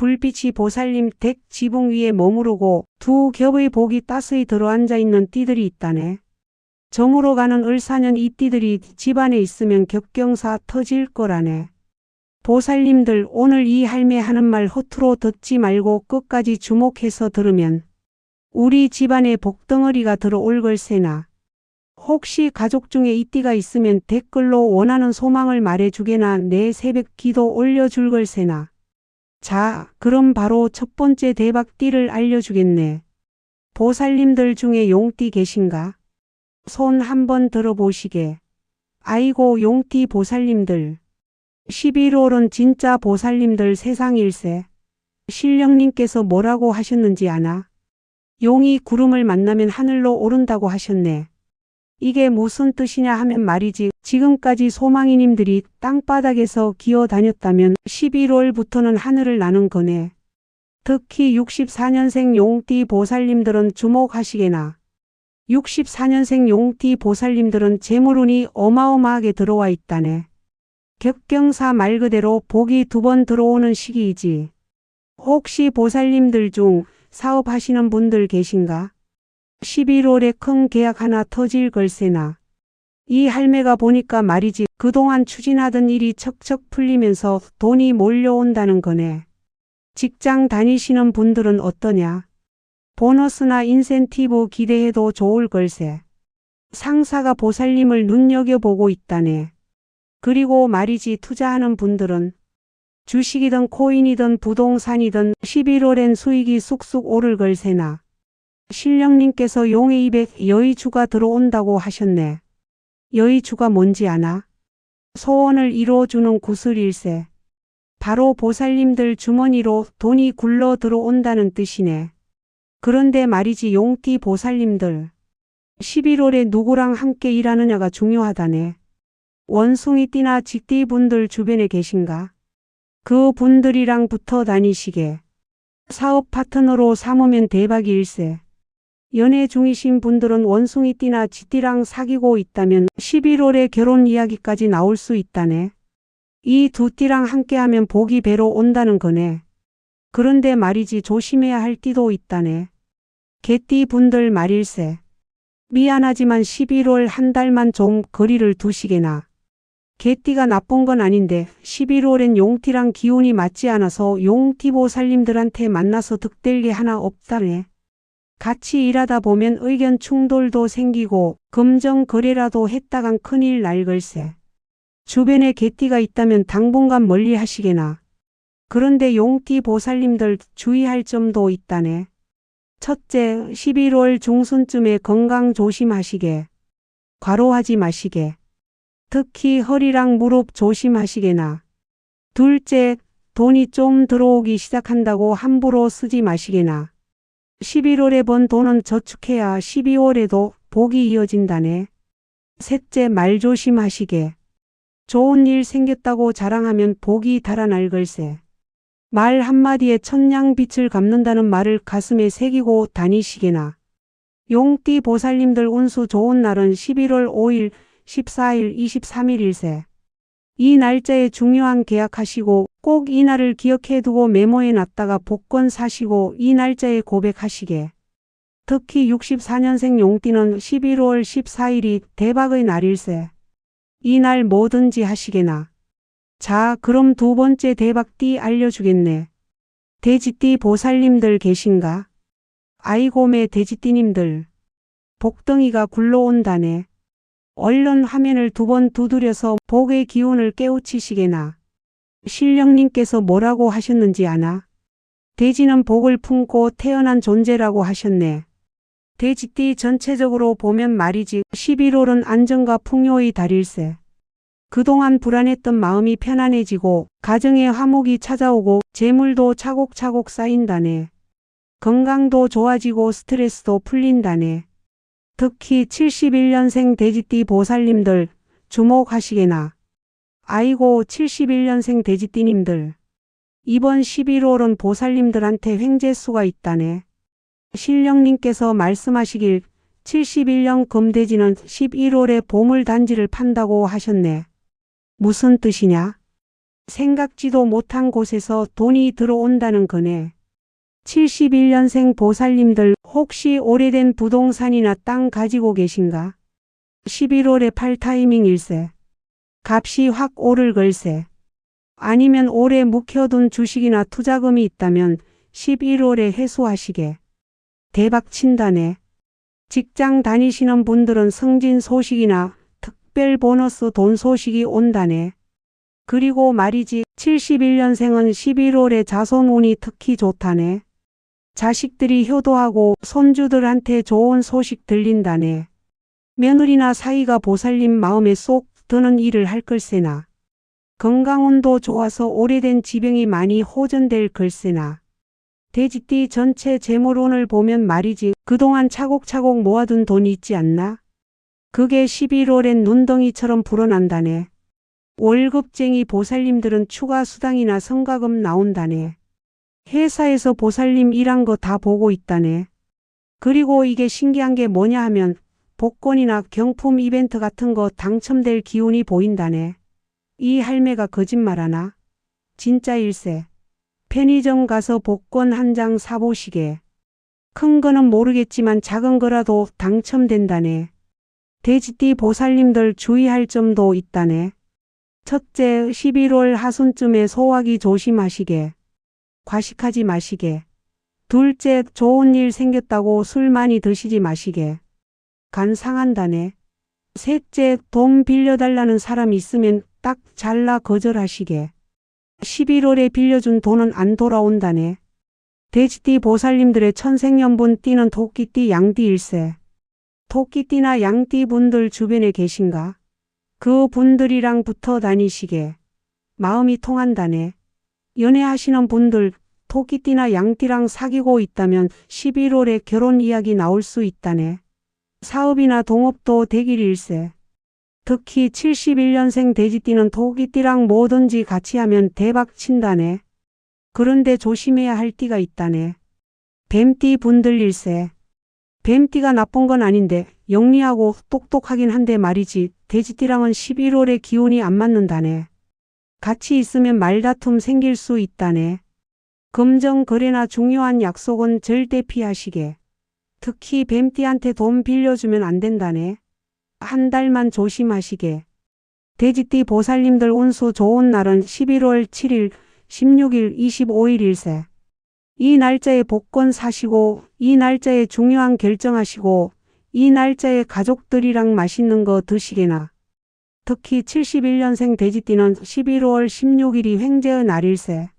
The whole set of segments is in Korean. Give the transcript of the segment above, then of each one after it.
불빛이 보살님 댁 지붕 위에 머무르고 두 겹의 복이 따스히 들어앉아 있는 띠들이 있다네. 점으로 가는 을사년 이 띠들이 집안에 있으면 격경사 터질 거라네. 보살님들 오늘 이 할매 하는 말 허투루 듣지 말고 끝까지 주목해서 들으면 우리 집안에 복덩어리가 들어올 걸세나. 혹시 가족 중에 이 띠가 있으면 댓글로 원하는 소망을 말해주게나 내 새벽 기도 올려줄 걸세나. 자, 그럼 바로 첫 번째 대박 띠를 알려주겠네. 보살님들 중에 용띠 계신가? 손 한번 들어보시게. 아이고 용띠 보살님들. 11월은 진짜 보살님들 세상일세. 신령님께서 뭐라고 하셨는지 아나? 용이 구름을 만나면 하늘로 오른다고 하셨네. 이게 무슨 뜻이냐 하면 말이지 지금까지 소망이님들이 땅바닥에서 기어다녔다면 11월부터는 하늘을 나는 거네. 특히 64년생 용띠 보살님들은 주목하시게나. 64년생 용띠 보살님들은 재물운이 어마어마하게 들어와 있다네. 격경사 말 그대로 복이 두 번 들어오는 시기이지. 혹시 보살님들 중 사업하시는 분들 계신가? 11월에 큰 계약 하나 터질 걸세나. 이 할매가 보니까 말이지 그동안 추진하던 일이 척척 풀리면서 돈이 몰려온다는 거네. 직장 다니시는 분들은 어떠냐? 보너스나 인센티브 기대해도 좋을 걸세. 상사가 보살님을 눈여겨보고 있다네. 그리고 말이지 투자하는 분들은 주식이든 코인이든 부동산이든 11월엔 수익이 쑥쑥 오를 걸세나. 신령님께서 용의 입에 여의주가 들어온다고 하셨네. 여의주가 뭔지 아나? 소원을 이루어주는 구슬일세. 바로 보살님들 주머니로 돈이 굴러 들어온다는 뜻이네. 그런데 말이지 용띠 보살님들. 11월에 누구랑 함께 일하느냐가 중요하다네. 원숭이띠나 직띠분들 주변에 계신가? 그 분들이랑 붙어 다니시게. 사업 파트너로 삼으면 대박일세. 연애 중이신 분들은 원숭이띠나 쥐띠랑 사귀고 있다면 11월에 결혼 이야기까지 나올 수 있다네. 이 두 띠랑 함께하면 복이 배로 온다는 거네. 그런데 말이지 조심해야 할 띠도 있다네. 개띠 분들 말일세. 미안하지만 11월 한 달만 좀 거리를 두시게나. 개띠가 나쁜 건 아닌데 11월엔 용띠랑 기운이 맞지 않아서 용띠 보살님들한테 만나서 득될 게 하나 없다네. 같이 일하다 보면 의견 충돌도 생기고 금전 거래라도 했다간 큰일 날 걸세. 주변에 개띠가 있다면 당분간 멀리 하시게나. 그런데 용띠 보살님들 주의할 점도 있다네. 첫째, 11월 중순쯤에 건강 조심하시게. 과로하지 마시게. 특히 허리랑 무릎 조심하시게나. 둘째, 돈이 좀 들어오기 시작한다고 함부로 쓰지 마시게나. 11월에 번 돈은 저축해야 12월에도 복이 이어진다네. 셋째, 말 조심하시게. 좋은 일 생겼다고 자랑하면 복이 달아날 걸세. 말 한마디에 천냥빛을 갚는다는 말을 가슴에 새기고 다니시게나. 용띠 보살님들 운수 좋은 날은 11월 5일, 14일, 23일일세. 이 날짜에 중요한 계약하시고 꼭 이 날을 기억해 두고 메모해 놨다가 복권 사시고 이 날짜에 고백하시게. 특히 64년생 용띠는 11월 14일이 대박의 날일세. 이 날 뭐든지 하시게나. 자, 그럼 두 번째 대박띠 알려주겠네. 돼지띠 보살님들 계신가? 아이고매 돼지띠님들. 복덩이가 굴러온다네. 얼른 화면을 두 번 두드려서 복의 기운을 깨우치시게나. 신령님께서 뭐라고 하셨는지 아나? 돼지는 복을 품고 태어난 존재라고 하셨네. 돼지띠 전체적으로 보면 말이지 11월은 안정과 풍요의 달일세. 그동안 불안했던 마음이 편안해지고 가정에 화목이 찾아오고 재물도 차곡차곡 쌓인다네. 건강도 좋아지고 스트레스도 풀린다네. 특히 71년생 돼지띠 보살님들 주목하시게나. 아이고 71년생 돼지띠님들. 이번 11월은 보살님들한테 횡재수가 있다네. 신령님께서 말씀하시길 71년 금돼지는 11월에 보물단지를 판다고 하셨네. 무슨 뜻이냐? 생각지도 못한 곳에서 돈이 들어온다는 거네. 71년생 보살님들 혹시 오래된 부동산이나 땅 가지고 계신가? 11월에 팔 타이밍일세. 값이 확 오를 걸세. 아니면 오래 묵혀둔 주식이나 투자금이 있다면 11월에 회수하시게. 대박 친다네. 직장 다니시는 분들은 승진 소식이나 특별 보너스 돈 소식이 온다네. 그리고 말이지 71년생은 11월에 자손운이 특히 좋다네. 자식들이 효도하고 손주들한테 좋은 소식 들린다네. 며느리나 사위가 보살님 마음에 쏙 드는 일을 할 걸세나. 건강운도 좋아서 오래된 지병이 많이 호전될 걸세나. 돼지띠 전체 재물운을 보면 말이지 그동안 차곡차곡 모아둔 돈이 있지 않나? 그게 11월엔 눈덩이처럼 불어난다네. 월급쟁이 보살님들은 추가 수당이나 성과금 나온다네. 회사에서 보살님 일한 거 다 보고 있다네. 그리고 이게 신기한 게 뭐냐 하면 복권이나 경품 이벤트 같은 거 당첨될 기운이 보인다네. 이 할매가 거짓말하나? 진짜일세. 편의점 가서 복권 한 장 사보시게. 큰 거는 모르겠지만 작은 거라도 당첨된다네. 돼지띠 보살님들 주의할 점도 있다네. 첫째, 11월 하순쯤에 소화기 조심하시게. 과식하지 마시게. 둘째, 좋은 일 생겼다고 술 많이 드시지 마시게. 간 상한다네. 셋째, 돈 빌려달라는 사람 있으면 딱 잘라 거절하시게. 11월에 빌려준 돈은 안 돌아온다네. 돼지띠 보살님들의 천생연분 띠는 토끼띠 양띠일세. 토끼띠나 양띠 분들 주변에 계신가? 그 분들이랑 붙어 다니시게. 마음이 통한다네. 연애하시는 분들 토끼띠나 양띠랑 사귀고 있다면 11월에 결혼 이야기 나올 수 있다네. 사업이나 동업도 대길일세. 특히 71년생 돼지띠는 토끼띠랑 뭐든지 같이 하면 대박 친다네. 그런데 조심해야 할 띠가 있다네. 뱀띠 분들일세. 뱀띠가 나쁜 건 아닌데 영리하고 똑똑하긴 한데 말이지 돼지띠랑은 11월에 기운이 안 맞는다네. 같이 있으면 말다툼 생길 수 있다네. 금전 거래나 중요한 약속은 절대 피하시게. 특히 뱀띠한테 돈 빌려주면 안 된다네. 한 달만 조심하시게. 돼지띠 보살님들 운수 좋은 날은 11월 7일, 16일, 25일일세. 이 날짜에 복권 사시고, 이 날짜에 중요한 결정하시고, 이 날짜에 가족들이랑 맛있는 거 드시게나. 특히 71년생 돼지띠는 11월 16일이 횡재의 날일세.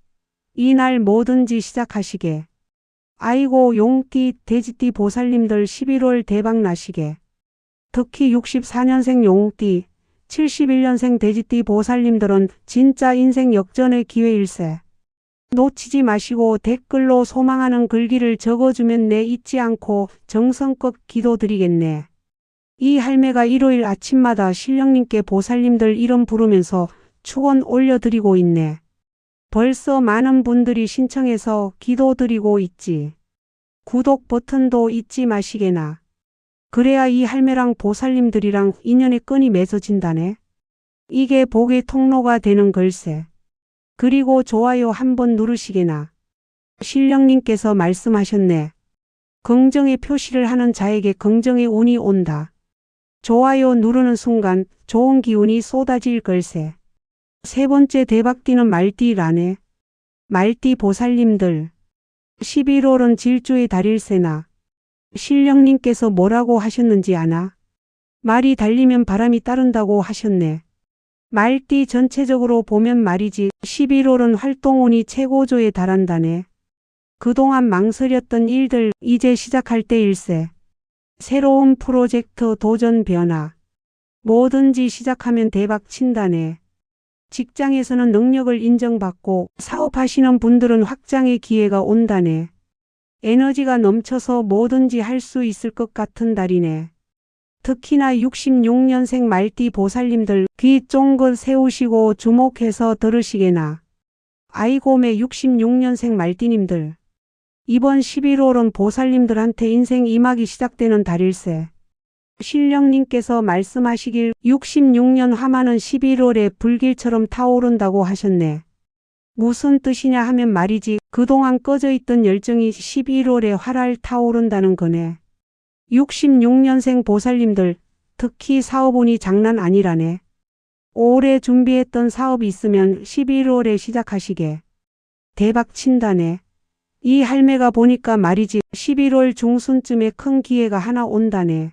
이 날 뭐든지 시작하시게. 아이고 용띠 돼지띠 보살님들 11월 대박 나시게. 특히 64년생 용띠, 71년생 돼지띠 보살님들은 진짜 인생 역전의 기회일세. 놓치지 마시고 댓글로 소망하는 글귀를 적어주면 내 잊지 않고 정성껏 기도드리겠네. 이 할매가 일요일 아침마다 신령님께 보살님들 이름 부르면서 축원 올려드리고 있네. 벌써 많은 분들이 신청해서 기도드리고 있지. 구독 버튼도 잊지 마시게나. 그래야 이 할매랑 보살님들이랑 인연의 끈이 맺어진다네. 이게 복의 통로가 되는 걸세. 그리고 좋아요 한번 누르시게나. 신령님께서 말씀하셨네. 긍정의 표시를 하는 자에게 긍정의 운이 온다. 좋아요 누르는 순간 좋은 기운이 쏟아질 걸세. 세 번째 대박띠는 말띠라네. 말띠 보살님들. 11월은 질주의 달일세나. 신령님께서 뭐라고 하셨는지 아나? 말이 달리면 바람이 따른다고 하셨네. 말띠 전체적으로 보면 말이지 11월은 활동운이 최고조에 달한다네. 그동안 망설였던 일들 이제 시작할 때일세. 새로운 프로젝트 도전 변화. 뭐든지 시작하면 대박 친다네. 직장에서는 능력을 인정받고 사업하시는 분들은 확장의 기회가 온다네. 에너지가 넘쳐서 뭐든지 할 수 있을 것 같은 달이네. 특히나 66년생 말띠 보살님들 귀 쫑긋 세우시고 주목해서 들으시게나. 아이고매 66년생 말띠님들. 이번 11월은 보살님들한테 인생 이막이 시작되는 달일세. 신령님께서 말씀하시길 66년 화만은 11월에 불길처럼 타오른다고 하셨네. 무슨 뜻이냐 하면 말이지 그동안 꺼져 있던 열정이 11월에 활활 타오른다는 거네. 66년생 보살님들 특히 사업운이 장난 아니라네. 오래 준비했던 사업이 있으면 11월에 시작하시게. 대박 친다네. 이 할매가 보니까 말이지 11월 중순쯤에 큰 기회가 하나 온다네.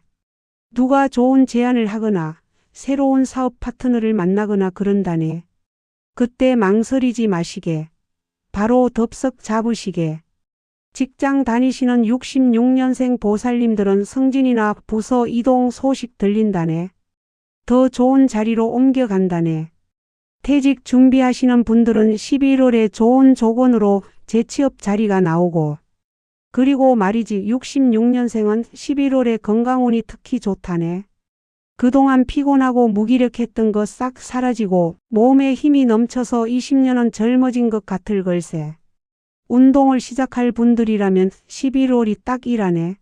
누가 좋은 제안을 하거나 새로운 사업 파트너를 만나거나 그런다네. 그때 망설이지 마시게. 바로 덥석 잡으시게. 직장 다니시는 66년생 보살님들은 승진이나 부서 이동 소식 들린다네. 더 좋은 자리로 옮겨간다네. 퇴직 준비하시는 분들은 11월에 좋은 조건으로 재취업 자리가 나오고 그리고 말이지 66년생은 11월에 건강운이 특히 좋다네. 그동안 피곤하고 무기력했던 거 싹 사라지고 몸에 힘이 넘쳐서 20년은 젊어진 것 같을 걸세. 운동을 시작할 분들이라면 11월이 딱이라네.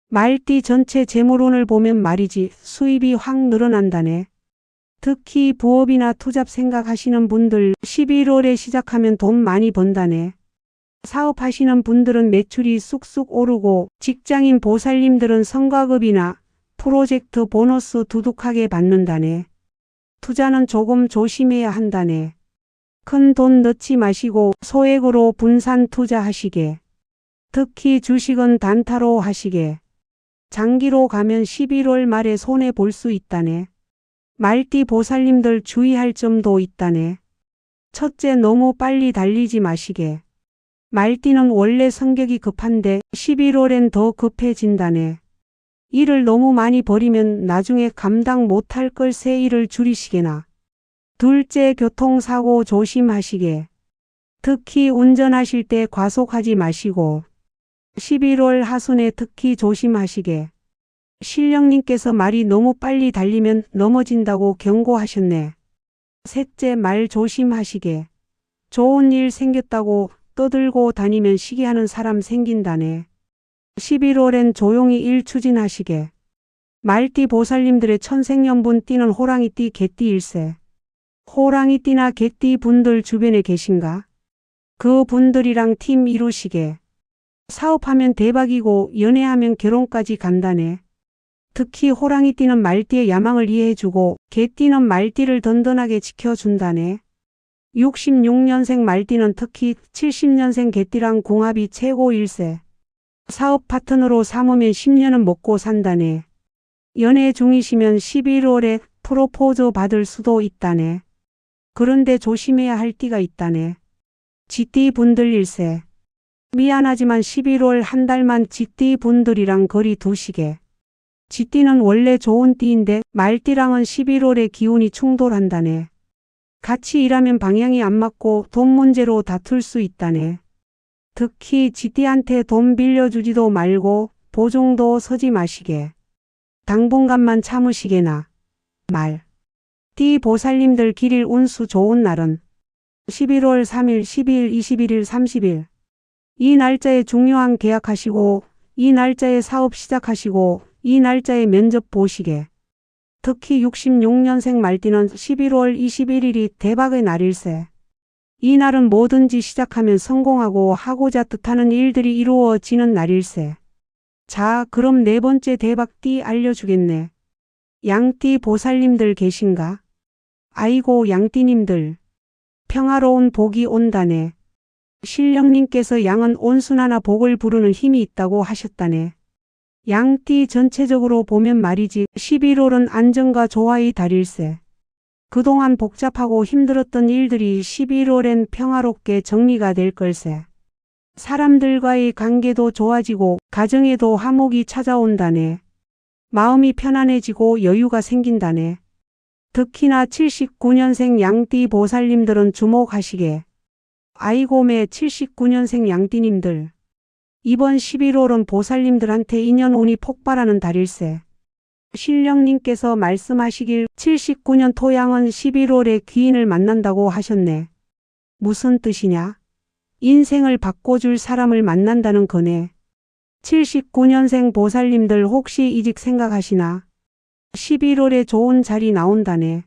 말띠 전체 재물운을 보면 말이지 수입이 확 늘어난다네. 특히 부업이나 투잡 생각하시는 분들 11월에 시작하면 돈 많이 번다네. 사업하시는 분들은 매출이 쑥쑥 오르고 직장인 보살님들은 성과급이나 프로젝트 보너스 두둑하게 받는다네. 투자는 조금 조심해야 한다네. 큰 돈 넣지 마시고 소액으로 분산 투자하시게. 특히 주식은 단타로 하시게. 장기로 가면 11월 말에 손해 볼 수 있다네. 말띠 보살님들 주의할 점도 있다네. 첫째, 너무 빨리 달리지 마시게. 말띠는 원래 성격이 급한데 11월엔 더 급해진다네. 일을 너무 많이 버리면 나중에 감당 못할 걸세. 일을 줄이시게나. 둘째, 교통사고 조심하시게. 특히 운전하실 때 과속하지 마시고 11월 하순에 특히 조심하시게. 신령님께서 말이 너무 빨리 달리면 넘어진다고 경고하셨네. 셋째, 말 조심하시게. 좋은 일 생겼다고 떠들고 다니면 시기하는 사람 생긴다네. 11월엔 조용히 일 추진하시게. 말띠 보살님들의 천생연분 띠는 호랑이띠, 개띠일세. 호랑이띠나 개띠 분들 주변에 계신가? 그 분들이랑 팀 이루시게. 사업하면 대박이고 연애하면 결혼까지 간다네. 특히 호랑이띠는 말띠의 야망을 이해해주고 개띠는 말띠를 든든하게 지켜준다네. 66년생 말띠는 특히 70년생 개띠랑 궁합이 최고일세. 사업 파트너로 삼으면 10년은 먹고 산다네. 연애 중이시면 11월에 프로포즈 받을 수도 있다네. 그런데 조심해야 할 띠가 있다네. 쥐띠 분들일세. 미안하지만 11월 한 달만 쥐띠 분들이랑 거리 두시게. 쥐띠는 원래 좋은 띠인데 말띠랑은 11월에 기운이 충돌한다네. 같이 일하면 방향이 안 맞고 돈 문제로 다툴 수 있다네. 특히 쥐띠한테 돈 빌려주지도 말고 보증도 서지 마시게. 당분간만 참으시게나. 말. 띠 보살님들 길일 운수 좋은 날은 11월 3일, 12일, 21일, 30일. 이 날짜에 중요한 계약하시고 이 날짜에 사업 시작하시고 이 날짜에 면접 보시게. 특히 66년생 말띠는 11월 21일이 대박의 날일세. 이 날은 뭐든지 시작하면 성공하고 하고자 뜻하는 일들이 이루어지는 날일세. 자, 그럼 네 번째 대박띠 알려주겠네. 양띠 보살님들 계신가? 아이고 양띠님들. 평화로운 복이 온다네. 신령님께서 양은 온순하나 복을 부르는 힘이 있다고 하셨다네. 양띠 전체적으로 보면 말이지 11월은 안정과 조화의 달일세. 그동안 복잡하고 힘들었던 일들이 11월엔 평화롭게 정리가 될 걸세. 사람들과의 관계도 좋아지고 가정에도 화목이 찾아온다네. 마음이 편안해지고 여유가 생긴다네. 특히나 79년생 양띠 보살님들은 주목하시게. 아이고매 79년생 양띠님들. 이번 11월은 보살님들한테 인연운이 폭발하는 달일세. 신령님께서 말씀하시길 79년 토양은 11월에 귀인을 만난다고 하셨네. 무슨 뜻이냐? 인생을 바꿔줄 사람을 만난다는 거네. 79년생 보살님들 혹시 이직 생각하시나? 11월에 좋은 자리 나온다네.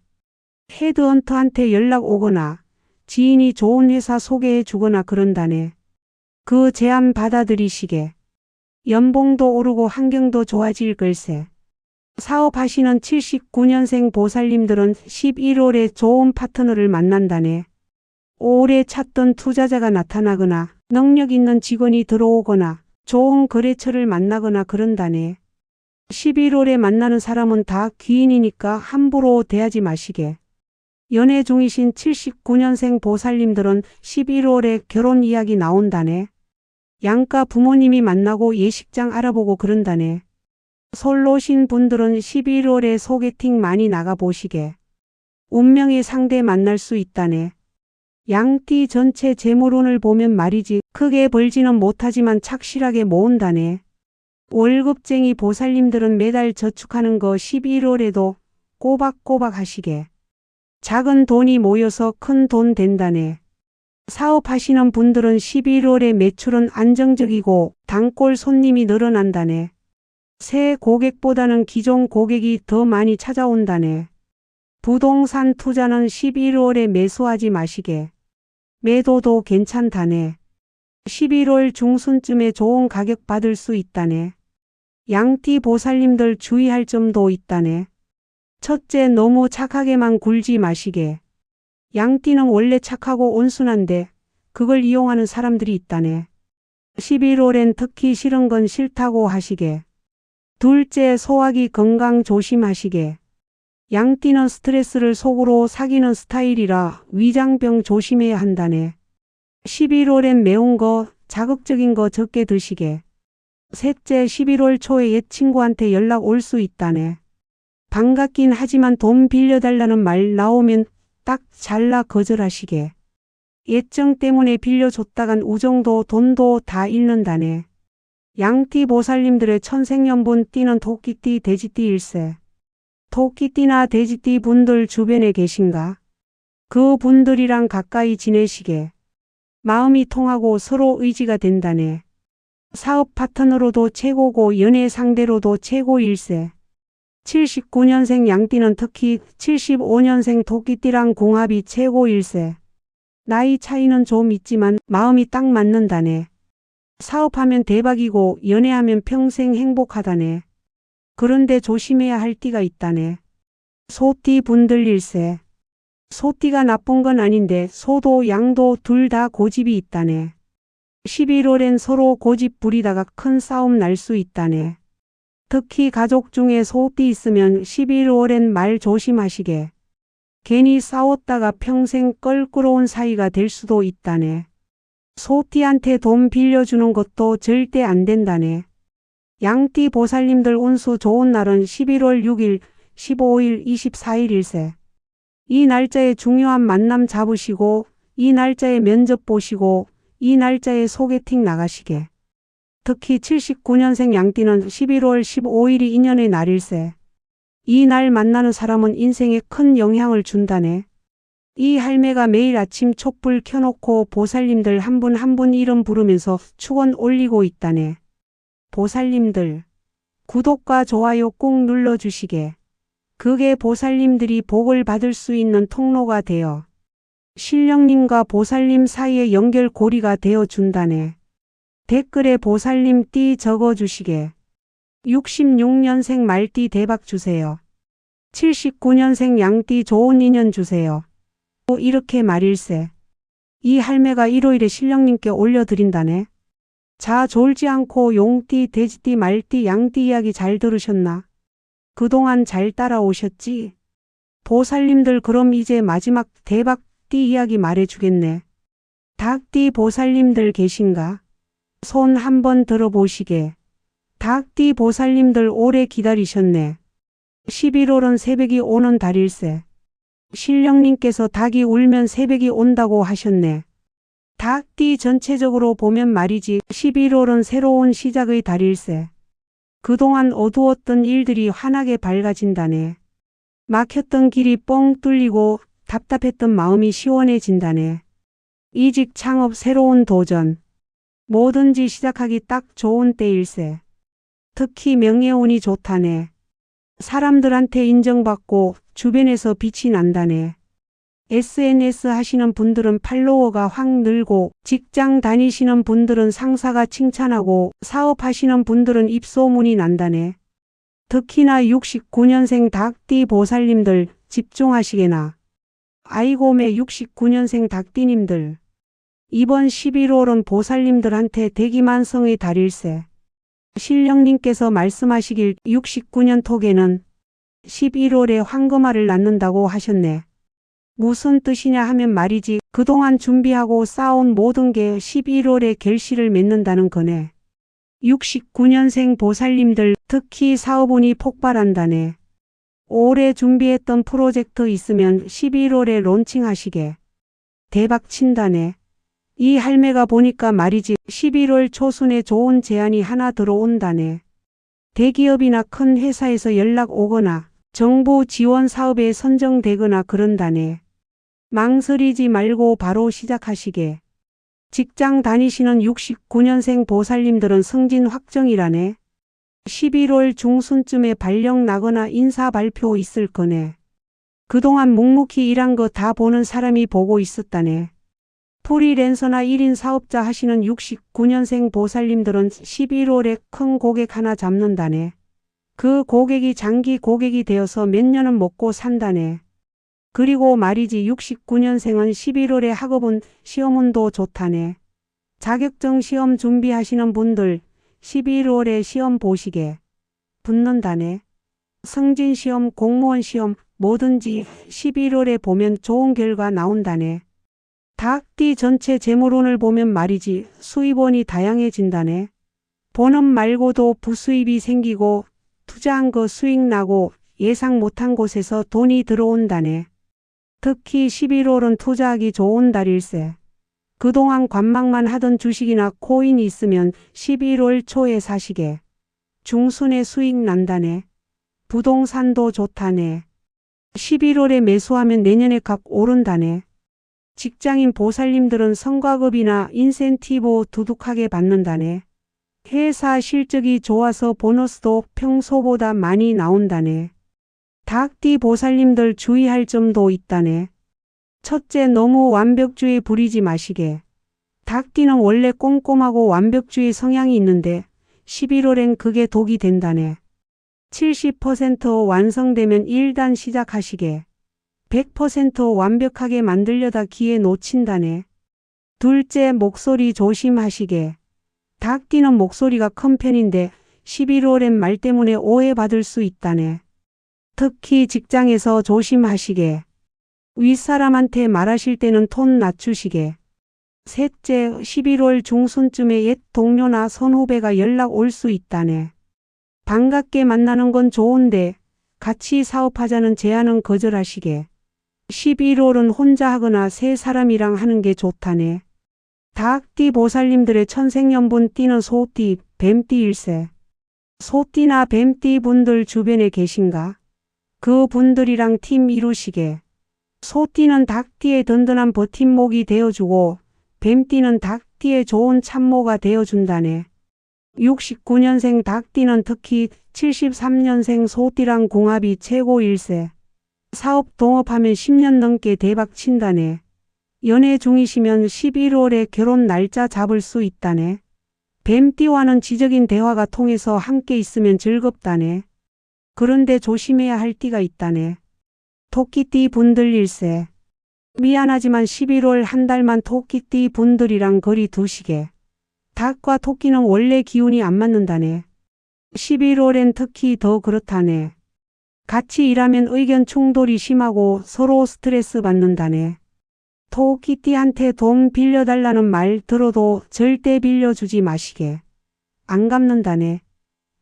헤드헌터한테 연락 오거나 지인이 좋은 회사 소개해 주거나 그런다네. 그 제안 받아들이시게. 연봉도 오르고 환경도 좋아질 걸세. 사업하시는 79년생 보살님들은 11월에 좋은 파트너를 만난다네. 오래 찾던 투자자가 나타나거나 능력 있는 직원이 들어오거나 좋은 거래처를 만나거나 그런다네. 11월에 만나는 사람은 다 귀인이니까 함부로 대하지 마시게. 연애 중이신 79년생 보살님들은 11월에 결혼 이야기 나온다네. 양가 부모님이 만나고 예식장 알아보고 그런다네. 솔로신 분들은 11월에 소개팅 많이 나가보시게. 운명의 상대 만날 수 있다네. 양띠 전체 재물운을 보면 말이지 크게 벌지는 못하지만 착실하게 모은다네. 월급쟁이 보살님들은 매달 저축하는 거 11월에도 꼬박꼬박 하시게. 작은 돈이 모여서 큰 돈 된다네. 사업하시는 분들은 11월에 매출은 안정적이고 단골 손님이 늘어난다네. 새 고객보다는 기존 고객이 더 많이 찾아온다네. 부동산 투자는 11월에 매수하지 마시게. 매도도 괜찮다네. 11월 중순쯤에 좋은 가격 받을 수 있다네. 양띠 보살님들 주의할 점도 있다네. 첫째, 너무 착하게만 굴지 마시게. 양띠는 원래 착하고 온순한데 그걸 이용하는 사람들이 있다네. 11월엔 특히 싫은 건 싫다고 하시게. 둘째, 소화기 건강 조심하시게. 양띠는 스트레스를 속으로 사귀는 스타일이라 위장병 조심해야 한다네. 11월엔 매운 거, 자극적인 거 적게 드시게. 셋째, 11월 초에 옛 친구한테 연락 올 수 있다네. 반갑긴 하지만 돈 빌려달라는 말 나오면 딱 잘라 거절하시게. 예정 때문에 빌려줬다간 우정도 돈도 다 잃는다네. 양띠 보살님들의 천생연분 띠는 토끼띠, 돼지띠 일세. 토끼띠나 돼지띠 분들 주변에 계신가? 그 분들이랑 가까이 지내시게. 마음이 통하고 서로 의지가 된다네. 사업 파트너로도 최고고 연애 상대로도 최고일세. 79년생 양띠는 특히 75년생 토끼띠랑 궁합이 최고일세. 나이 차이는 좀 있지만 마음이 딱 맞는다네. 사업하면 대박이고 연애하면 평생 행복하다네. 그런데 조심해야 할 띠가 있다네. 소띠 분들일세. 소띠가 나쁜 건 아닌데 소도 양도 둘 다 고집이 있다네. 11월엔 서로 고집 부리다가 큰 싸움 날 수 있다네. 특히 가족 중에 소띠 있으면 11월엔 말 조심하시게. 괜히 싸웠다가 평생 껄끄러운 사이가 될 수도 있다네. 소띠한테 돈 빌려주는 것도 절대 안 된다네. 양띠 보살님들 운수 좋은 날은 11월 6일, 15일, 24일일세. 이 날짜에 중요한 만남 잡으시고 이 날짜에 면접 보시고 이 날짜에 소개팅 나가시게. 특히 79년생 양띠는 11월 15일이 인연의 날일세. 이 날 만나는 사람은 인생에 큰 영향을 준다네. 이 할매가 매일 아침 촛불 켜놓고 보살님들 한 분 한 분 이름 부르면서 축원 올리고 있다네. 보살님들, 구독과 좋아요 꼭 눌러주시게. 그게 보살님들이 복을 받을 수 있는 통로가 되어 신령님과 보살님 사이의 연결고리가 되어 준다네. 댓글에 보살님 띠 적어주시게. 66년생 말띠 대박 주세요. 79년생 양띠 좋은 인연 주세요. 이렇게 말일세. 이 할매가 일요일에 신령님께 올려드린다네. 자, 졸지 않고 용띠, 돼지띠, 말띠, 양띠 이야기 잘 들으셨나? 그동안 잘 따라오셨지? 보살님들 그럼 이제 마지막 대박띠 이야기 말해주겠네. 닭띠 보살님들 계신가? 손 한번 들어보시게. 닭띠 보살님들 오래 기다리셨네. 11월은 새벽이 오는 달일세. 신령님께서 닭이 울면 새벽이 온다고 하셨네. 닭띠 전체적으로 보면 말이지 11월은 새로운 시작의 달일세. 그동안 어두웠던 일들이 환하게 밝아진다네. 막혔던 길이 뻥 뚫리고 답답했던 마음이 시원해진다네. 이직 창업 새로운 도전. 뭐든지 시작하기 딱 좋은 때일세. 특히 명예운이 좋다네. 사람들한테 인정받고 주변에서 빛이 난다네. SNS 하시는 분들은 팔로워가 확 늘고, 직장 다니시는 분들은 상사가 칭찬하고, 사업하시는 분들은 입소문이 난다네. 특히나 69년생 닭띠 보살님들 집중하시게나. 아이고 매 69년생 닭띠님들. 이번 11월은 보살님들한테 대기만성의 달일세. 신령님께서 말씀하시길 69년 토개는 11월에 황금알을 낳는다고 하셨네. 무슨 뜻이냐 하면 말이지, 그동안 준비하고 쌓아온 모든 게 11월에 결실을 맺는다는 거네. 69년생 보살님들 특히 사업운이 폭발한다네. 올해 준비했던 프로젝트 있으면 11월에 론칭하시게. 대박 친다네. 이 할매가 보니까 말이지 11월 초순에 좋은 제안이 하나 들어온다네. 대기업이나 큰 회사에서 연락 오거나 정부 지원 사업에 선정되거나 그런다네. 망설이지 말고 바로 시작하시게. 직장 다니시는 69년생 보살님들은 승진 확정이라네. 11월 중순쯤에 발령 나거나 인사 발표 있을 거네. 그동안 묵묵히 일한 거 다 보는 사람이 보고 있었다네. 프리랜서나 1인 사업자 하시는 69년생 보살님들은 11월에 큰 고객 하나 잡는다네. 그 고객이 장기 고객이 되어서 몇 년은 먹고 산다네. 그리고 말이지 69년생은 11월에 학업은 시험운도 좋다네. 자격증 시험 준비하시는 분들 11월에 시험 보시게. 붙는다네. 승진시험, 공무원 시험 뭐든지 11월에 보면 좋은 결과 나온다네. 닭띠 전체 재물운을 보면 말이지 수입원이 다양해진다네. 본업 말고도 부수입이 생기고 투자한 거 수익 나고 예상 못한 곳에서 돈이 들어온다네. 특히 11월은 투자하기 좋은 달일세. 그동안 관망만 하던 주식이나 코인이 있으면 11월 초에 사시게. 중순에 수익 난다네. 부동산도 좋다네. 11월에 매수하면 내년에 값 오른다네. 직장인 보살님들은 성과급이나 인센티브 두둑하게 받는다네. 회사 실적이 좋아서 보너스도 평소보다 많이 나온다네. 닭띠 보살님들 주의할 점도 있다네. 첫째, 너무 완벽주의 부리지 마시게. 닭띠는 원래 꼼꼼하고 완벽주의 성향이 있는데 11월엔 그게 독이 된다네. 70% 완성되면 일단 시작하시게. 100% 완벽하게 만들려다 기회 놓친다네. 둘째, 목소리 조심하시게. 닭띠는 목소리가 큰 편인데 11월엔 말 때문에 오해받을 수 있다네. 특히 직장에서 조심하시게. 윗사람한테 말하실 때는 톤 낮추시게. 셋째, 11월 중순쯤에 옛 동료나 선후배가 연락 올 수 있다네. 반갑게 만나는 건 좋은데 같이 사업하자는 제안은 거절하시게. 11월은 혼자 하거나 세 사람이랑 하는 게 좋다네. 닭띠 보살님들의 천생연분 띠는 소띠, 뱀띠일세. 소띠나 뱀띠 분들 주변에 계신가? 그 분들이랑 팀 이루시게. 소띠는 닭띠의 든든한 버팀목이 되어주고 뱀띠는 닭띠의 좋은 참모가 되어준다네. 69년생 닭띠는 특히 73년생 소띠랑 궁합이 최고일세. 사업 동업하면 10년 넘게 대박 친다네. 연애 중이시면 11월에 결혼 날짜 잡을 수 있다네. 뱀띠와는 지적인 대화가 통해서 함께 있으면 즐겁다네. 그런데 조심해야 할 띠가 있다네. 토끼띠 분들일세. 미안하지만 11월 한 달만 토끼띠 분들이랑 거리 두시게. 닭과 토끼는 원래 기운이 안 맞는다네. 11월엔 특히 더 그렇다네. 같이 일하면 의견 충돌이 심하고 서로 스트레스 받는다네. 토끼띠한테 돈 빌려달라는 말 들어도 절대 빌려주지 마시게. 안 갚는다네.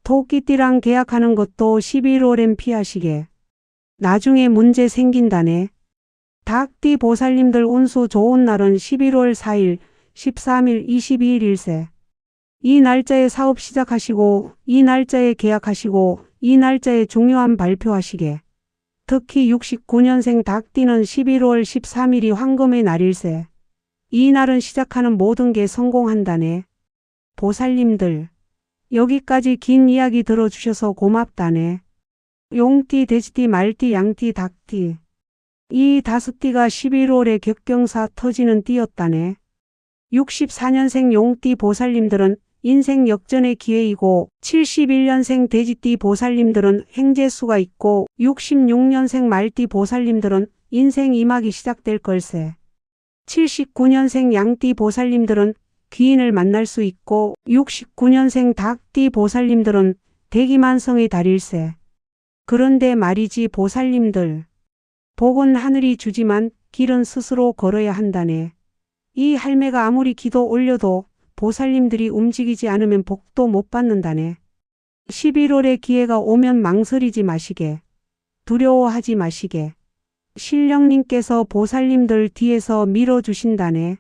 토끼띠랑 계약하는 것도 11월엔 피하시게. 나중에 문제 생긴다네. 닭띠 보살님들 운수 좋은 날은 11월 4일, 13일, 22일일세. 이 날짜에 사업 시작하시고, 이 날짜에 계약하시고, 이 날짜에 중요한 발표하시게. 특히 69년생 닭띠는 11월 13일이 황금의 날일세. 이 날은 시작하는 모든 게 성공한다네. 보살님들, 여기까지 긴 이야기 들어주셔서 고맙다네. 용띠, 돼지띠, 말띠, 양띠, 닭띠. 이 5띠가 11월에 격경사 터지는 띠였다네. 64년생 용띠 보살님들은 인생 역전의 기회이고 71년생 돼지띠 보살님들은 행재수가 있고 66년생 말띠 보살님들은 인생 이막이 시작될 걸세. 79년생 양띠 보살님들은 귀인을 만날 수 있고 69년생 닭띠 보살님들은 대기만성의 달일세. 그런데 말이지 보살님들. 복은 하늘이 주지만 길은 스스로 걸어야 한다네. 이 할매가 아무리 기도 올려도 보살님들이 움직이지 않으면 복도 못 받는다네. 11월에 기회가 오면 망설이지 마시게. 두려워하지 마시게. 신령님께서 보살님들 뒤에서 밀어주신다네.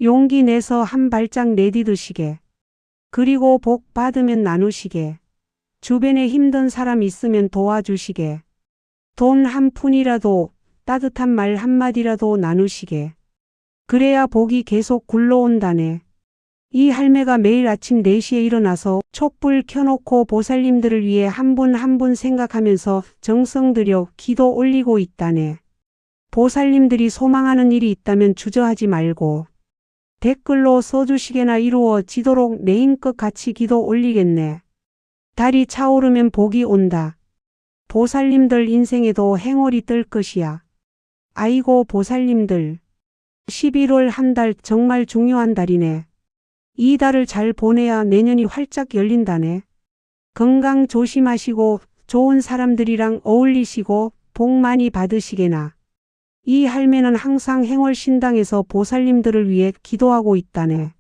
용기 내서 한 발짝 내디드시게. 그리고 복 받으면 나누시게. 주변에 힘든 사람 있으면 도와주시게. 돈 한 푼이라도 따뜻한 말 한마디라도 나누시게. 그래야 복이 계속 굴러온다네. 이 할매가 매일 아침 4시에 일어나서 촛불 켜놓고 보살님들을 위해 한 분 한 분 생각하면서 정성 들여 기도 올리고 있다네. 보살님들이 소망하는 일이 있다면 주저하지 말고 댓글로 써주시게나 이루어지도록 내 힘껏 같이 기도 올리겠네. 달이 차오르면 복이 온다. 보살님들 인생에도 행월이 뜰 것이야. 아이고 보살님들. 11월 한 달 정말 중요한 달이네. 이 달을 잘 보내야 내년이 활짝 열린다네. 건강 조심하시고 좋은 사람들이랑 어울리시고 복 많이 받으시게나. 이 할매는 항상 행월신당에서 보살님들을 위해 기도하고 있다네.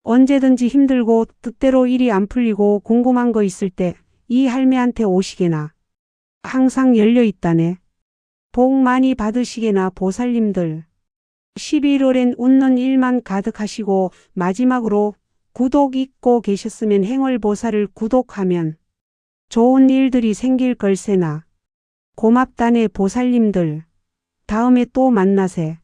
언제든지 힘들고 뜻대로 일이 안 풀리고 궁금한 거 있을 때 이 할매한테 오시게나. 항상 열려 있다네. 복 많이 받으시게나 보살님들. 11월엔 웃는 일만 가득하시고 마지막으로 구독 잊고 계셨으면 행월보살을 구독하면 좋은 일들이 생길 걸세나. 고맙다네 보살님들. 다음에 또 만나세.